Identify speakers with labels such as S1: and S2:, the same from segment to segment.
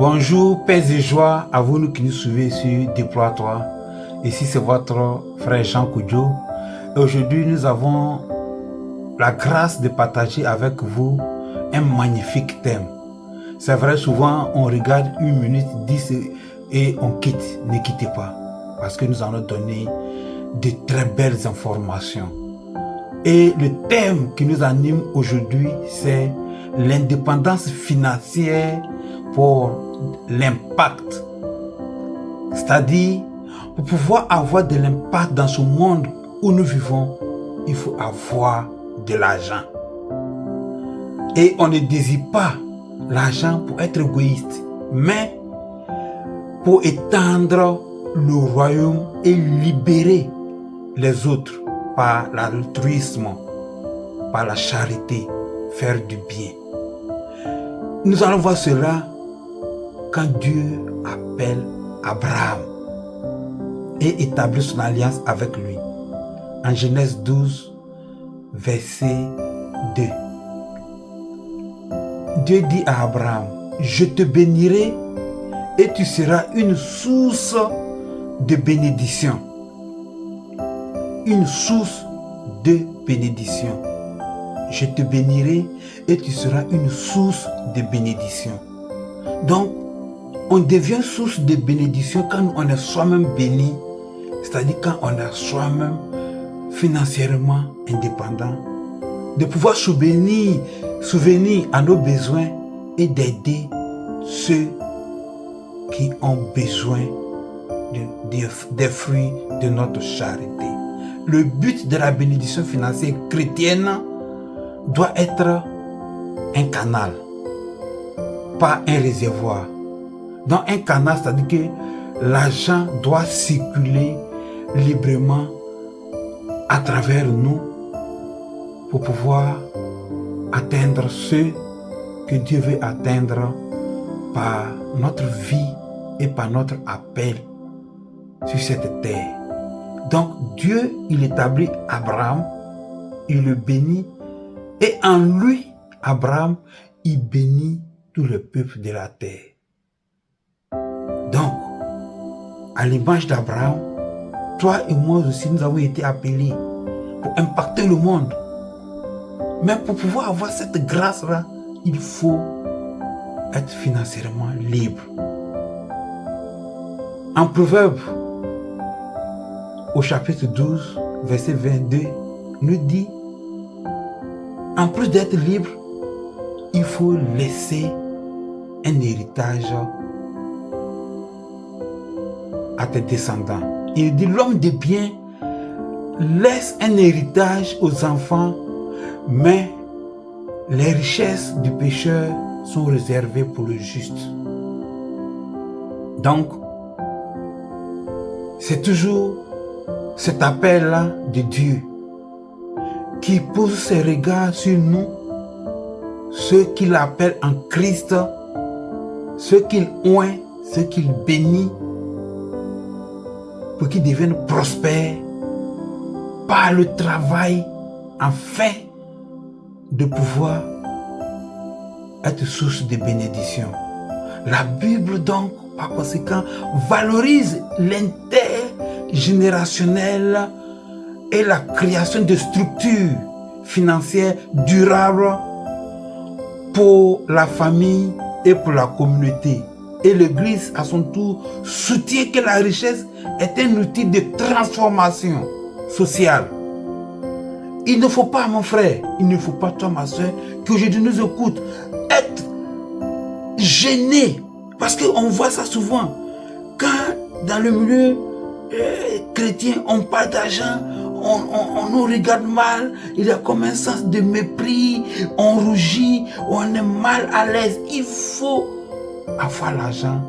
S1: Bonjour, paix et joie à vous qui nous suivez sur Déploie-toi. Ici, c'est votre frère Jean Koudjo. Et aujourd'hui, nous avons la grâce de partager avec vous un magnifique thème. C'est vrai, souvent, on regarde 1 minute 10 et on quitte. Ne quittez pas, parce que nous allons donner de très belles informations. Et le thème qui nous anime aujourd'hui, c'est l'indépendance financière pour l'impact. C'est-à-dire, pour pouvoir avoir de l'impact dans ce monde où nous vivons, il faut avoir de l'argent. Et on ne désire pas l'argent pour être égoïste, mais pour étendre le royaume et libérer les autres par l'altruisme, par la charité, faire du bien. Nous allons voir cela quand Dieu appelle Abraham et établit son alliance avec lui. En Genèse 12, verset 2. Dieu dit à Abraham, je te bénirai et tu seras une source de bénédiction. Une source de bénédiction. Je te bénirai et tu seras une source de bénédiction. Donc, on devient source de bénédiction quand on est soi-même béni, c'est-à-dire quand on est soi-même financièrement indépendant, de pouvoir souvenir à nos besoins et d'aider ceux qui ont besoin des fruits de notre charité. Le but de la bénédiction financière chrétienne doit être un canal, pas un réservoir. Dans un canal, c'est-à-dire que l'argent doit circuler librement à travers nous pour pouvoir atteindre ce que Dieu veut atteindre par notre vie et par notre appel sur cette terre. Donc Dieu, il établit Abraham, il le bénit et en lui, Abraham, il bénit tout le peuple de la terre. Donc, à l'image d'Abraham, toi et moi aussi, nous avons été appelés pour impacter le monde. Mais pour pouvoir avoir cette grâce-là, il faut être financièrement libre. En Proverbe, au chapitre 12, verset 22, nous dit, en plus d'être libre, il faut laisser un héritage à tes descendants. Il dit, l'homme de bien laisse un héritage aux enfants, mais les richesses du pécheur sont réservées pour le juste. Donc, c'est toujours cet appel-là de Dieu qui pose ses regards sur nous, ceux qu'il appelle en Christ, ceux qu'il oint, ceux qu'il bénit, pour qu'ils deviennent prospères par le travail, afin de pouvoir être source de bénédiction. La Bible donc, par conséquent, valorise l'intergénérationnel et la création de structures financières durables pour la famille et pour la communauté. Et l'Église, à son tour, soutient que la richesse est un outil de transformation sociale. Il ne faut pas, mon frère, il ne faut pas, toi, ma soeur, qu'aujourd'hui nous écoute, être gêné. Parce qu'on voit ça souvent. Quand dans le milieu chrétien, on parle d'argent, on nous regarde mal, il y a comme un sens de mépris, on rougit, on est mal à l'aise. Il faut avoir l'argent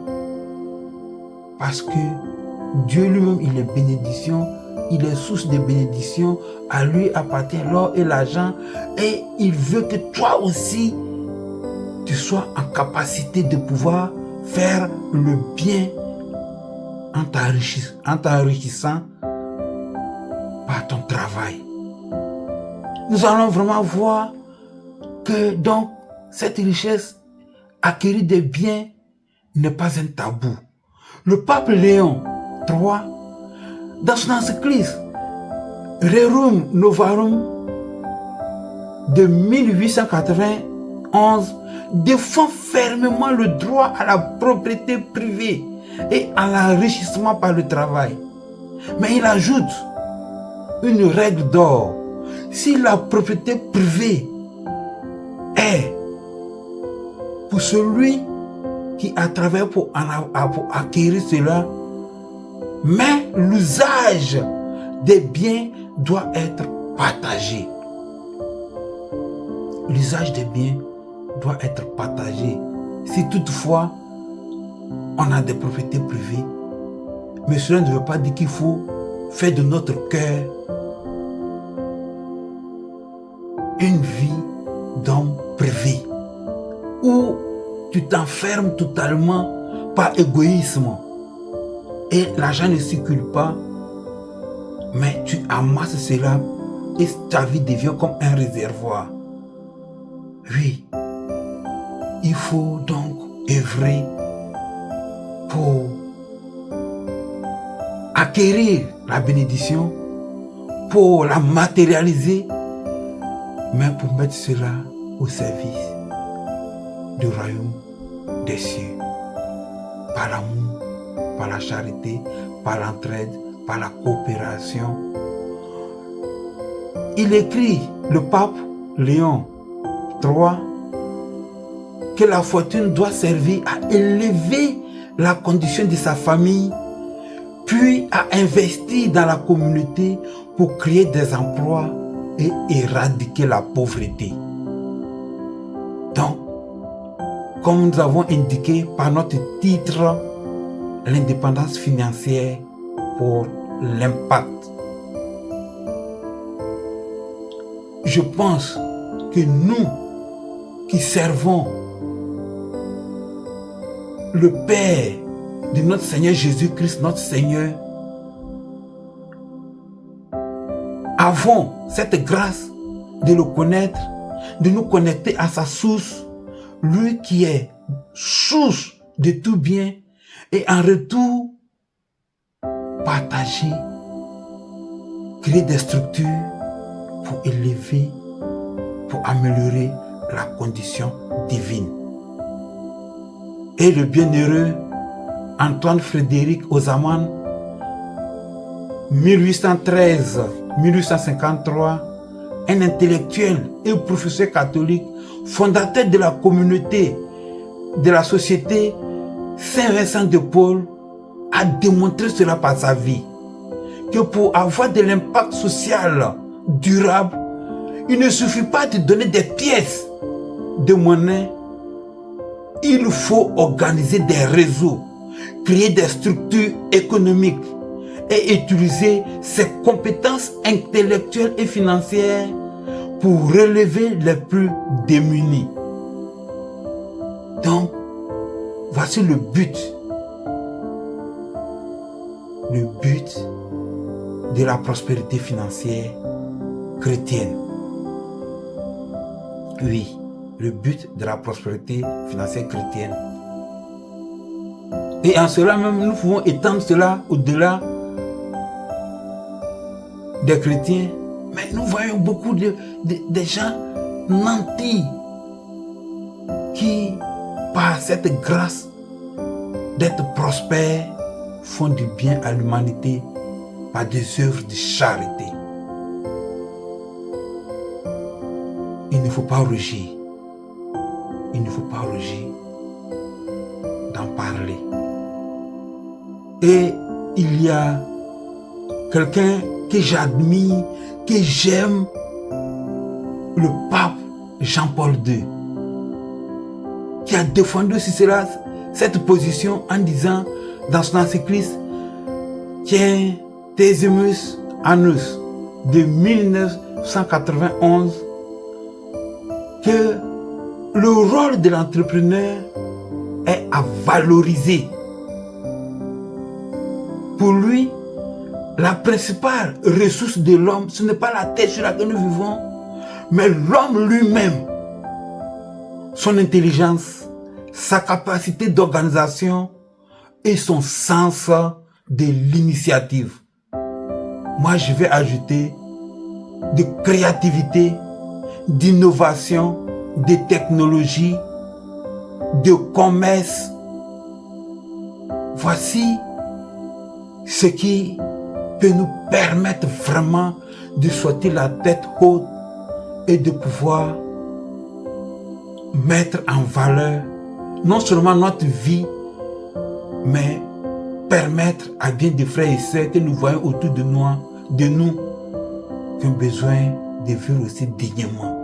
S1: parce que Dieu lui-même, il est bénédiction, il est source de bénédiction, à lui appartient l'or et l'argent et il veut que toi aussi tu sois en capacité de pouvoir faire le bien en t'enrichissant par ton travail. Nous allons vraiment voir que donc cette richesse, acquérir des biens n'est pas un tabou. Le pape Léon III, dans son encyclique Rerum Novarum de 1891, défend fermement le droit à la propriété privée et à l'enrichissement par le travail. Mais il ajoute une règle d'or. Si la propriété privée est pour celui qui a travaillé pour acquérir cela, mais l'usage des biens doit être partagé. L'usage des biens doit être partagé. Si toutefois on a des propriétés privées, mais cela ne veut pas dire qu'il faut faire de notre cœur une vie d'homme privé, où tu t'enfermes totalement par égoïsme et l'argent ne circule pas, mais tu amasses cela et ta vie devient comme un réservoir. Oui, il faut donc œuvrer pour acquérir la bénédiction, pour la matérialiser, mais pour mettre cela au service du royaume des cieux, par l'amour, par la charité, par l'entraide, par la coopération. Il écrit, le pape Léon III, que la fortune doit servir à élever la condition de sa famille, puis à investir dans la communauté pour créer des emplois et éradiquer la pauvreté. Donc, comme nous avons indiqué par notre titre, l'indépendance financière pour l'impact. Je pense que nous qui servons le Père de notre Seigneur Jésus-Christ, notre Seigneur, avons cette grâce de le connaître, de nous connecter à sa source, lui qui est source de tout bien, et en retour, partager, créer des structures pour élever, pour améliorer la condition divine. Et le bienheureux Antoine Frédéric Ozaman, 1813-1853, un intellectuel et professeur catholique, fondateur de la communauté de la société Saint-Vincent de Paul, a démontré cela par sa vie, que pour avoir de l'impact social durable, il ne suffit pas de donner des pièces de monnaie, il faut organiser des réseaux, créer des structures économiques et utiliser ses compétences intellectuelles et financières pour relever les plus démunis. Donc, voici le but de la prospérité financière chrétienne. Oui, le but de la prospérité financière chrétienne. Et en cela même, nous pouvons étendre cela au-delà des chrétiens. Mais nous voyons beaucoup de gens nantis qui, par cette grâce d'être prospères, font du bien à l'humanité par des œuvres de charité. Il ne faut pas rougir. Il ne faut pas rougir d'en parler. Et il y a quelqu'un que j'admire, que j'aime, le pape Jean-Paul II, qui a défendu aussi cela, cette position en disant dans son encyclique Thesimus Annus de 1991 que le rôle de l'entrepreneur est à valoriser. Pour lui, la principale ressource de l'homme, ce n'est pas la terre sur laquelle nous vivons, mais l'homme lui-même, son intelligence, sa capacité d'organisation et son sens de l'initiative. Moi, je vais ajouter de créativité, d'innovation, de technologie, de commerce. Voici ce qui peut nous permettre vraiment de sortir la tête haute et de pouvoir mettre en valeur non seulement notre vie, mais permettre à bien des frères et sœurs que nous voyons autour de nous qui ont besoin de vivre aussi dignement.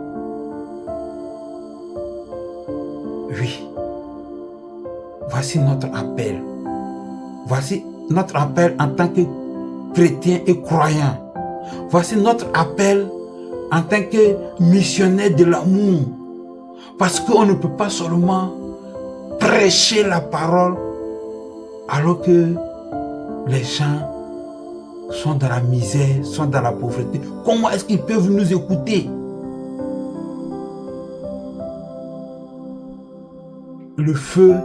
S1: Oui, voici notre appel. Voici notre appel en tant que chrétien et croyant. Voici notre appel en tant que missionnaire de l'amour. Parce qu'on ne peut pas seulement prêcher la parole alors que les gens sont dans la misère, sont dans la pauvreté. Comment est-ce qu'ils peuvent nous écouter? Le feu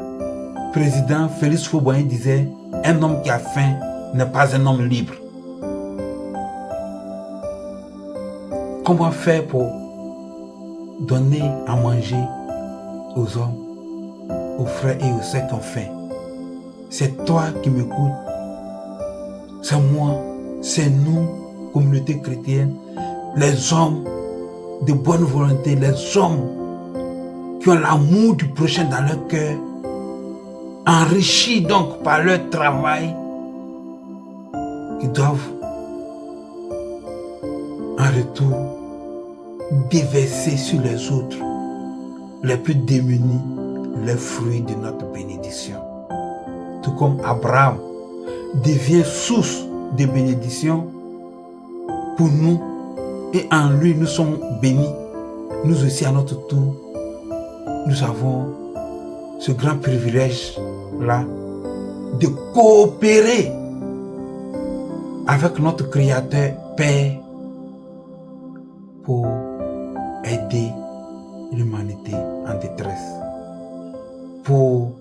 S1: président Félix Houphouët-Boigny disait: un homme qui a faim n'est pas un homme libre. Comment faire pour donner à manger aux hommes, aux frères et aux sœurs qui ont faim? C'est toi qui m'écoutes, c'est moi, c'est nous, communauté chrétienne, les hommes de bonne volonté, les hommes qui ont l'amour du prochain dans leur cœur, enrichis donc par leur travail, qui doivent en retour déverser sur les autres, les plus démunis, les fruits de notre bénédiction. Tout comme Abraham devient source de bénédiction pour nous et en lui nous sommes bénis, nous aussi à notre tour, nous avons ce grand privilège-là de coopérer avec notre Créateur Père pour aider l'humanité en détresse, pour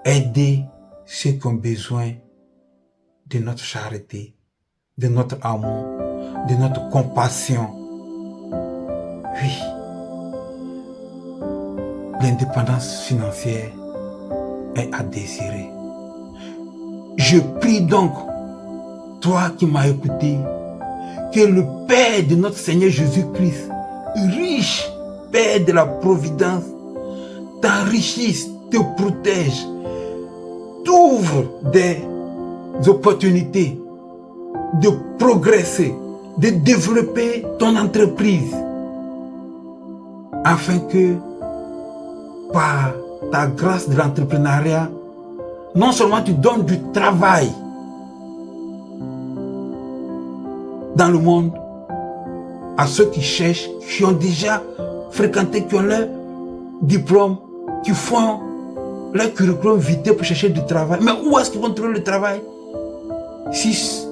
S1: aider ceux qui ont besoin de notre charité, de notre amour, de notre compassion. Oui, l'indépendance financière est à désirer. Je prie donc, toi qui m'as écouté, que le Père de notre Seigneur Jésus-Christ, riche Père de la providence, t'enrichisse, te protège, t'ouvre des opportunités de progresser, de développer ton entreprise, afin que par ta grâce de l'entrepreneuriat, non seulement tu donnes du travail dans le monde à ceux qui cherchent, qui ont déjà fréquenté, qui ont leur diplôme, qui font leur curriculum vitae pour chercher du travail. Mais où est-ce qu'ils vont trouver le travail si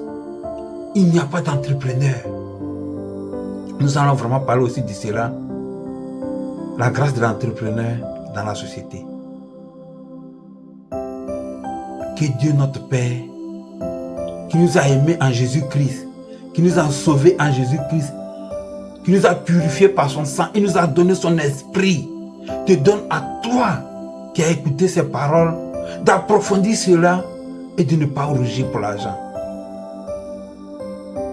S1: il n'y a pas d'entrepreneur? Nous allons vraiment parler aussi de cela, la grâce de l'entrepreneur dans la société. Que Dieu notre Père, qui nous a aimés en Jésus-Christ, qui nous a sauvés en Jésus-Christ, qui nous a purifiés par son sang et nous a donné son esprit, te donne à toi qui as écouté ces paroles d'approfondir cela et de ne pas rougir pour l'argent.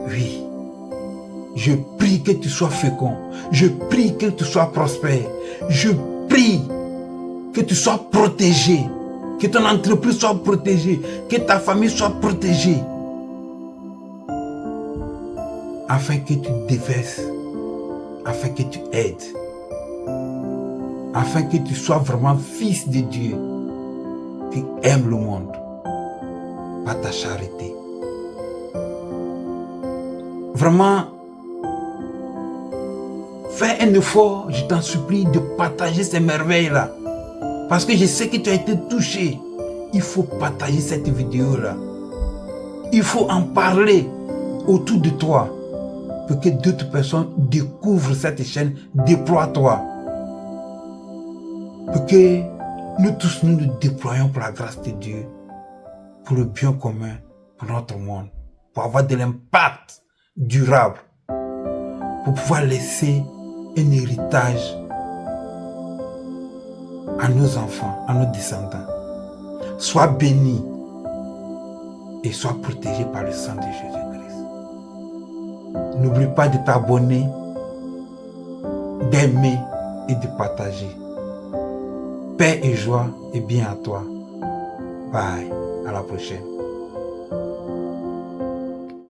S1: Oui, je prie que tu sois fécond, je prie que tu sois prospère, je prie que tu sois protégé, que ton entreprise soit protégée, que ta famille soit protégée, afin que tu déverses, afin que tu aides, afin que tu sois vraiment fils de Dieu qui aime le monde par ta charité. Vraiment, fais un effort, je t'en supplie, de partager ces merveilles-là. Parce que je sais que tu as été touché. Il faut partager cette vidéo-là. Il faut en parler autour de toi pour que d'autres personnes découvrent cette chaîne. Déploie-toi. Pour que nous tous, nous nous déployons pour la grâce de Dieu, pour le bien commun, pour notre monde, pour avoir de l'impact durable, pour pouvoir laisser un héritage à nos enfants, à nos descendants. Sois béni et sois protégé par le sang de Jésus-Christ. N'oublie pas de t'abonner, d'aimer et de partager. Paix et joie et bien à toi. Bye. À la prochaine.